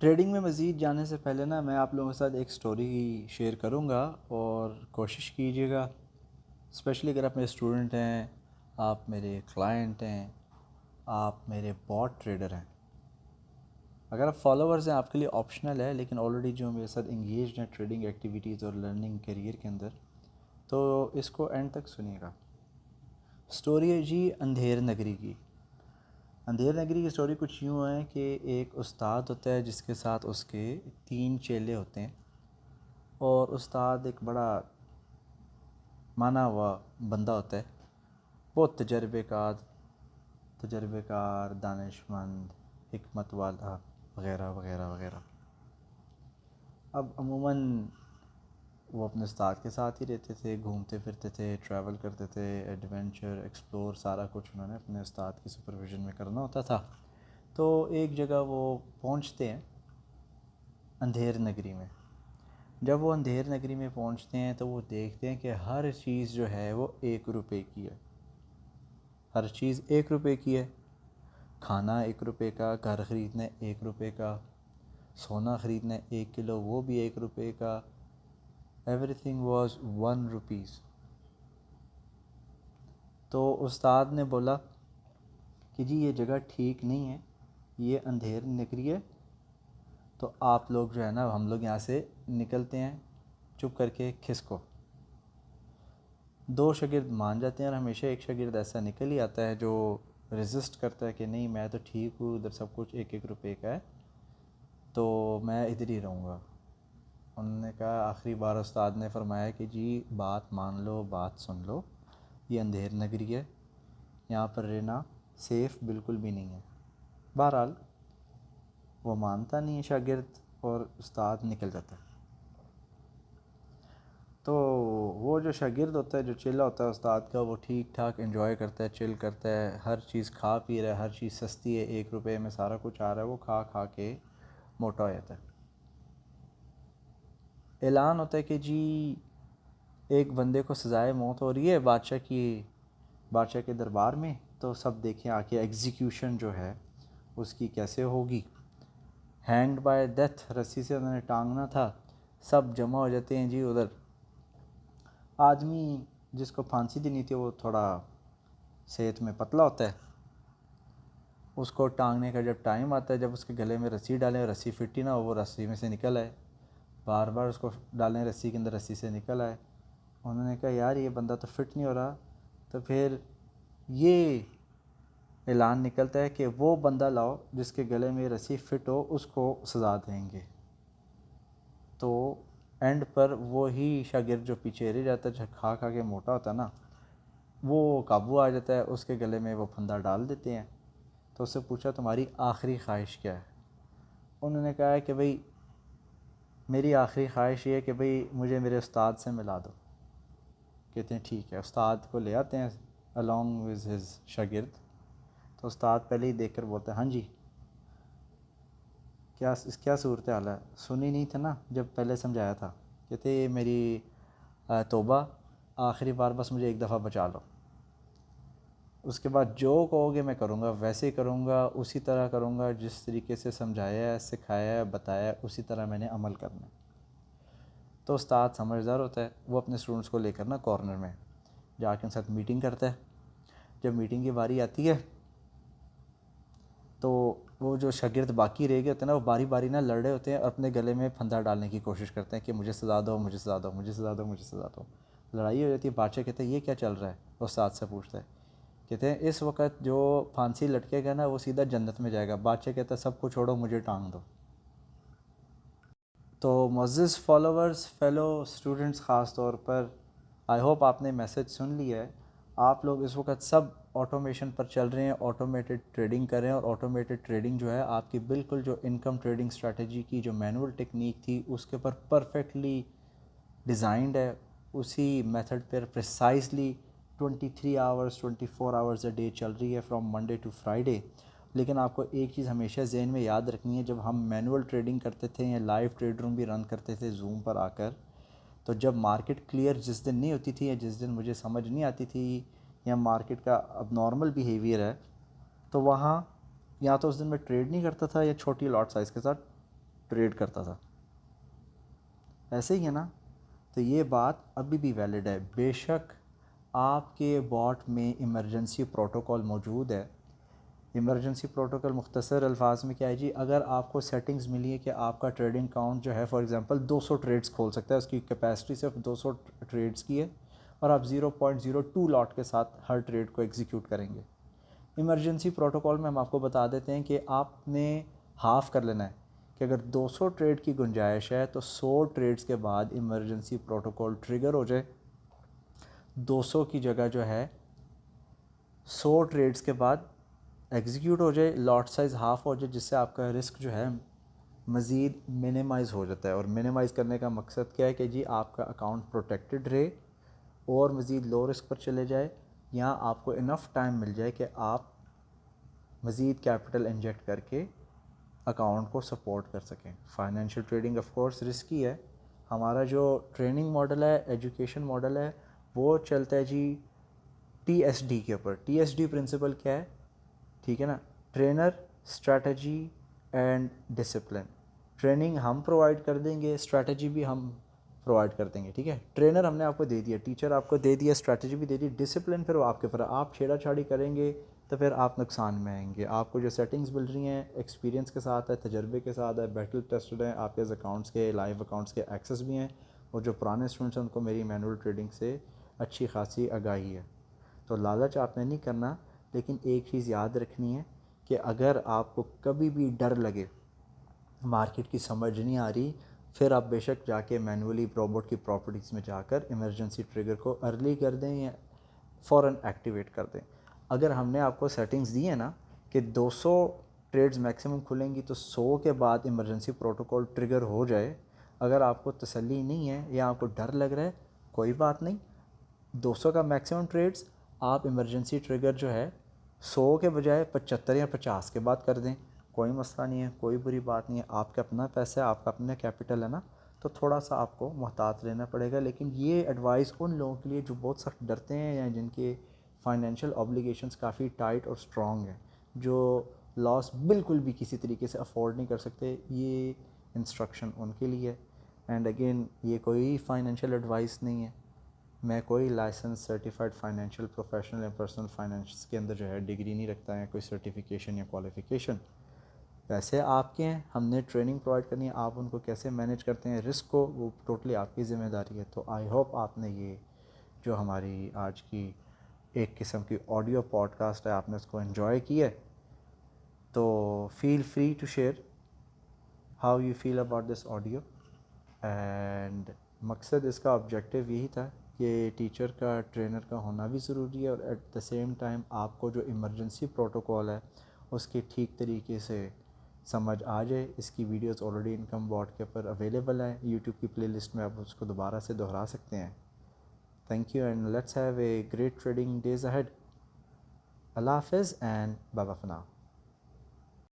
Trading میں مزید جانے سے پہلے نا میں آپ لوگوں کے ساتھ ایک سٹوری شیئر کروں گا، اور کوشش کیجیے گا، اسپیشلی اگر آپ میرے اسٹوڈنٹ ہیں، آپ میرے کلائنٹ ہیں، آپ میرے باٹ ٹریڈر ہیں، اگر آپ فالوورز ہیں آپ کے لیے آپشنل ہے، لیکن آلریڈی جو میرے ساتھ انگیجڈ ہیں ٹریڈنگ ایکٹیویٹیز اور لرننگ کیریئر کے اندر، تو اس کو اینڈ تک سنیے گا۔ سٹوری ہے جی اندھیر نگری کی۔ اندھیر نگری کی سٹوری کچھ یوں ہے کہ ایک استاد ہوتا ہے جس کے ساتھ اس کے 3 چیلے ہوتے ہیں، اور استاد ایک بڑا مانا ہوا بندہ ہوتا ہے، بہت تجربے کار، دانش مند، حکمت والا، وغیرہ وغیرہ وغیرہ۔ اب عموماً وہ اپنے استاد کے ساتھ ہی رہتے تھے، گھومتے پھرتے تھے، ٹریول کرتے تھے، ایڈونچر ایکسپلور سارا کچھ انہوں نے اپنے استاد کی سپرویژن میں کرنا ہوتا تھا۔ تو ایک جگہ وہ پہنچتے ہیں اندھیر نگری میں۔ جب وہ اندھیر نگری میں پہنچتے ہیں تو وہ دیکھتے ہیں کہ ہر چیز جو ہے وہ 1 روپے کی ہے، ہر چیز 1 روپے کی ہے۔ کھانا 1 روپے کا، گھر خریدنا 1 روپے کا، سونا خریدنا 1 کلو وہ بھی 1 روپے کا، ایوری تھنگ واز 1 روپیز۔ تو استاد نے بولا کہ جی یہ جگہ ٹھیک نہیں ہے، یہ اندھیر نگری ہے، تو آپ لوگ جو ہے نا ہم لوگ یہاں سے نکلتے ہیں، چپ کر کے کھسکو۔ 2 شاگرد مان جاتے ہیں، اور ہمیشہ ایک شاگرد ایسا نکل ہی آتا ہے جو ریزسٹ کرتا ہے کہ نہیں میں تو ٹھیک ہوں، ادھر سب کچھ 1 روپے کا ہے، تو میں ادھر ہی رہوں گا۔ انہوں نے کہا، آخری بار استاد نے فرمایا کہ جی بات مان لو، بات سن لو، یہ اندھیر نگری ہے، یہاں پر رہنا سیف بالکل بھی نہیں ہے۔ بہرحال وہ مانتا نہیں ہے شاگرد، اور استاد نکل جاتا ہے۔ تو وہ جو شاگرد ہوتا ہے، جو چیلا ہوتا ہے استاد کا، وہ ٹھیک ٹھاک انجوائے کرتا ہے، چل کرتا ہے، ہر چیز کھا پی رہا ہے، ہر چیز سستی ہے، 1 روپے میں سارا کچھ آ رہا ہے، وہ کھا کھا کے موٹا ہو جاتا ہے۔ اعلان ہوتا ہے کہ جی ایک بندے کو سزائے موت ہو رہی ہے بادشاہ کے دربار میں، تو سب دیکھیں آ کے ایگزیکیوشن جو ہے اس کی کیسے ہوگی۔ ہینڈ بائی ڈیتھ، رسی سے انہوں نے ٹانگنا تھا، سب جمع ہو جاتے ہیں جی ادھر۔ آدمی جس کو پھانسی دینی تھی وہ تھوڑا صحت میں پتلا ہوتا ہے، اس کو ٹانگنے کا جب ٹائم آتا ہے، جب اس کے گلے میں رسی ڈالیں، رسی فٹ ہی نہ ہو، وہ رسی میں سے نکل آئے، بار بار اس کو ڈالیں رسی کے اندر، رسی سے نکل آئے۔ انہوں نے کہا یار یہ بندہ تو فٹ نہیں ہو رہا، تو پھر یہ اعلان نکلتا ہے کہ وہ بندہ لاؤ جس کے گلے میں رسی فٹ ہو، اس کو سزا دیں گے۔ تو اینڈ پر وہی شاگرد جو پیچھے رہ جاتا ہے، جو کھا کھا کے موٹا ہوتا ہے نا، وہ قابو آ جاتا ہے، اس کے گلے میں وہ پھندا ڈال دیتے ہیں۔ تو اس سے پوچھا تمہاری آخری خواہش کیا ہے؟ انہوں نے کہا ہے کہ بھئی میری آخری خواہش یہ ہے کہ بھئی مجھے میرے استاد سے ملا دو۔ کہتے ہیں ٹھیک ہے، استاد کو لے آتے ہیں along with his شاگرد۔ تو استاد پہلے ہی دیکھ کر بولتا ہے ہاں جی کیا صورتحال ہے، سنی نہیں تھا نا جب پہلے سمجھایا تھا؟ کہتے یہ میری توبہ، آخری بار بس مجھے ایک دفعہ بچا لو، اس کے بعد جو کہو گے میں کروں گا، ویسے ہی کروں گا، اسی طرح کروں گا جس طریقے سے سمجھایا ہے، سکھایا ہے، بتایا ہے، اسی طرح میں نے عمل کرنا ہے۔ تو استاد سمجھدار ہوتا ہے، وہ اپنے اسٹوڈنٹس کو لے کر نا کارنر میں جا کے ان ساتھ میٹنگ کرتا ہے۔ جب میٹنگ کی باری آتی ہے تو وہ جو شاگرد باقی رہ گئے ہوتے ہیں نا، وہ باری باری نہ لڑ رہے ہوتے ہیں، اور اپنے گلے میں پھندا ڈالنے کی کوشش کرتے ہیں کہ مجھے سزا دو، مجھے سزا دو، مجھے سزا دو، مجھے سزا دو۔ لڑائی ہو جاتی ہے، بادشاہ کہتے ہیں یہ کیا چل رہا ہے؟ استاد سے پوچھتا ہے، کہتے ہیں اس وقت جو پھانسی لٹکے گا نا وہ سیدھا جنت میں جائے گا۔ بادشاہ کہتا ہے سب کو چھوڑو، مجھے ٹانگ دو۔ تو معزز فالوورز، فیلو اسٹوڈنٹس، خاص طور پر آئی ہوپ آپ نے میسج سن لیا ہے۔ آپ لوگ اس وقت سب آٹومیشن پر چل رہے ہیں، آٹومیٹڈ ٹریڈنگ کر رہے ہیں، اور آٹومیٹڈ ٹریڈنگ جو ہے آپ کی بالکل جو انکم ٹریڈنگ اسٹریٹجی کی جو مینول ٹیکنیک تھی اس کے اوپر پرفیکٹلی ڈیزائنڈ ہے، اسی method per precisely 23 hours 24 hours a day چل رہی ہے، فرام منڈے ٹو فرائیڈے۔ لیکن آپ کو ایک چیز ہمیشہ ذہن میں یاد رکھنی ہے، جب ہم مینول ٹریڈنگ کرتے تھے یا لائیو ٹریڈ روم بھی رن کرتے تھے زوم پر آ کر، تو جب مارکیٹ کلیئر جس دن نہیں ہوتی تھی، یا جس دن مجھے سمجھ نہیں آتی تھی، یا مارکیٹ کا اب نارمل بیہیویئر ہے، تو وہاں یا تو اس دن میں ٹریڈ نہیں کرتا تھا، یا چھوٹی لاٹ سائز کے ساتھ ٹریڈ کرتا تھا. ایسے ہی ہے نا. تو یہ بات ابھی بھی ویلڈ ہے. بے شک آپ کے باٹ میں ایمرجنسی پروٹوکول موجود ہے. ایمرجنسی پروٹوکول مختصر الفاظ میں کیا ہے جی, اگر آپ کو سیٹنگز ملی ہے کہ آپ کا ٹریڈنگ اکاؤنٹ جو ہے فار ایگزامپل 200 ٹریڈز کھول سکتا ہے, اس کی کیپیسٹی صرف 200 ٹریڈز کی ہے, اور آپ 0.02 لاٹ کے ساتھ ہر ٹریڈ کو ایگزیکیوٹ کریں گے. ایمرجنسی پروٹوکول میں ہم آپ کو بتا دیتے ہیں کہ آپ نے ہاف کر لینا ہے, کہ اگر 200 ٹریڈ کی گنجائش ہے تو 100 ٹریڈز کے بعد ایمرجنسی پروٹوکول ٹریگر ہو جائے. 200 کی جگہ جو ہے 100 ٹریڈز کے بعد ایگزیکیوٹ ہو جائے, لاٹ سائز ہاف ہو جائے, جس سے آپ کا رسک جو ہے مزید منیمائز ہو جاتا ہے. اور منیمائز کرنے کا مقصد کیا ہے کہ جی آپ کا اکاؤنٹ پروٹیکٹڈ رہے اور مزید لو رسک پر چلے جائے, یا آپ کو انف ٹائم مل جائے کہ آپ مزید کیپٹل انجیکٹ کر کے اکاؤنٹ کو سپورٹ کر سکیں. Financial trading of course risky ہے. ہمارا جو ٹریننگ ماڈل ہے, ایجوکیشن ماڈل ہے, وہ چلتا ہے جی TSD کے اوپر. TSD پرنسپل کیا ہے, ٹھیک ہے نا, trainer, strategy and discipline. Training ہم پرووائڈ کر دیں گے, اسٹریٹجی بھی ہم پرووائڈ کر دیں گے, ٹھیک ہے. ٹرینر ہم نے آپ کو دے دیا, ٹیچر آپ کو دے دیا, اسٹریٹجی بھی دے دی, ڈسپلن پھر وہ آپ کے اوپر. آپ چھیڑا چھاڑی کریں گے تو پھر آپ نقصان میں آئیں گے. آپ کو جو سیٹنگز مل رہی ہیں ایکسپیرینس کے ساتھ ہے, تجربے کے ساتھ ہے, بیٹل ٹیسٹڈ ہیں, آپ کے اکاؤنٹس کے لائیو اکاؤنٹس کے ایکسیس بھی ہیں, اور جو پرانے اسٹوڈنٹس ہیں ان کو میری مینول ٹریڈنگ سے اچھی خاصی آگاہی ہے. تو لالچ آپ نے نہیں کرنا, لیکن ایک چیز یاد رکھنی ہے کہ اگر آپ کو کبھی بھی ڈر لگے, مارکیٹ کی سمجھ نہیں آ رہی, پھر آپ بے شک جا کے مینولی روبوٹ کی پراپرٹیز میں جا کر ایمرجنسی ٹریگر کو ارلی کر دیں یا فوراً ایکٹیویٹ کر دیں. اگر ہم نے آپ کو سیٹنگز دی ہیں نا کہ 200 ٹریڈز میکسیمم کھلیں گی تو 100 کے بعد ایمرجنسی پروٹوکول ٹریگر ہو جائے, اگر آپ کو تسلی نہیں ہے یا آپ کو ڈر لگ رہا ہے, کوئی بات نہیں, 200 کا میکسیمم ٹریڈز آپ ایمرجنسی ٹریگر جو ہے 100 کے بجائے 75 یا 50 کے بعد کر دیں, کوئی مسئلہ نہیں ہے, کوئی بری بات نہیں ہے. آپ کا اپنا پیسہ ہے, آپ کا اپنا کیپٹل ہے نا, تو تھوڑا سا آپ کو محتاط رہنا پڑے گا. لیکن یہ ایڈوائس ان لوگوں کے لیے جو بہت سخت ڈرتے ہیں یا جن کے فائنینشیل اوبلیگیشنس کافی ٹائٹ اور اسٹرانگ ہیں, جو لاس بالکل بھی کسی طریقے سے افورڈ نہیں کر سکتے, یہ انسٹرکشن ان کے لیے. اینڈ اگین یہ کوئی فائنینشیل ایڈوائس نہیں ہے, میں کوئی لائسنس سرٹیفائڈ فائنینشیل پروفیشنل یا پرسنل فائنینس کے اندر جو ہے ڈگری نہیں رکھتا ہے, کوئی سرٹیفیکیشن یا کوالیفیکیشن. پیسے آپ کے ہیں, ہم نے ٹریننگ پرووائڈ کرنی ہے, آپ ان کو کیسے مینیج کرتے ہیں رسک کو, وہ ٹوٹلی آپ کی ذمہ داری ہے. تو آئی ہوپ آپ نے یہ جو ہماری آج کی ایک قسم کی آڈیو پوڈ کاسٹ ہے, آپ نے اس کو انجوائے کیا ہے. تو feel free to share how you feel about this audio. And مقصد اس کا آبجیکٹیو یہی تھا کہ ٹیچر کا, ٹرینر کا ہونا بھی ضروری ہے, اور ایٹ دا سیم ٹائم آپ کو جو ایمرجنسی پروٹوکول ہے اس کی ٹھیک طریقے سے سمجھ آ جائے. اس کی ویڈیوز آلریڈی انکم بورڈ کے اوپر اویلیبل ہیں, یوٹیوب کی پلے لسٹ میں آپ اس کو دوبارہ سے دہرا سکتے ہیں. Thank you and let's have a great trading days ahead. اللہ حافظ اینڈ بابا فنا.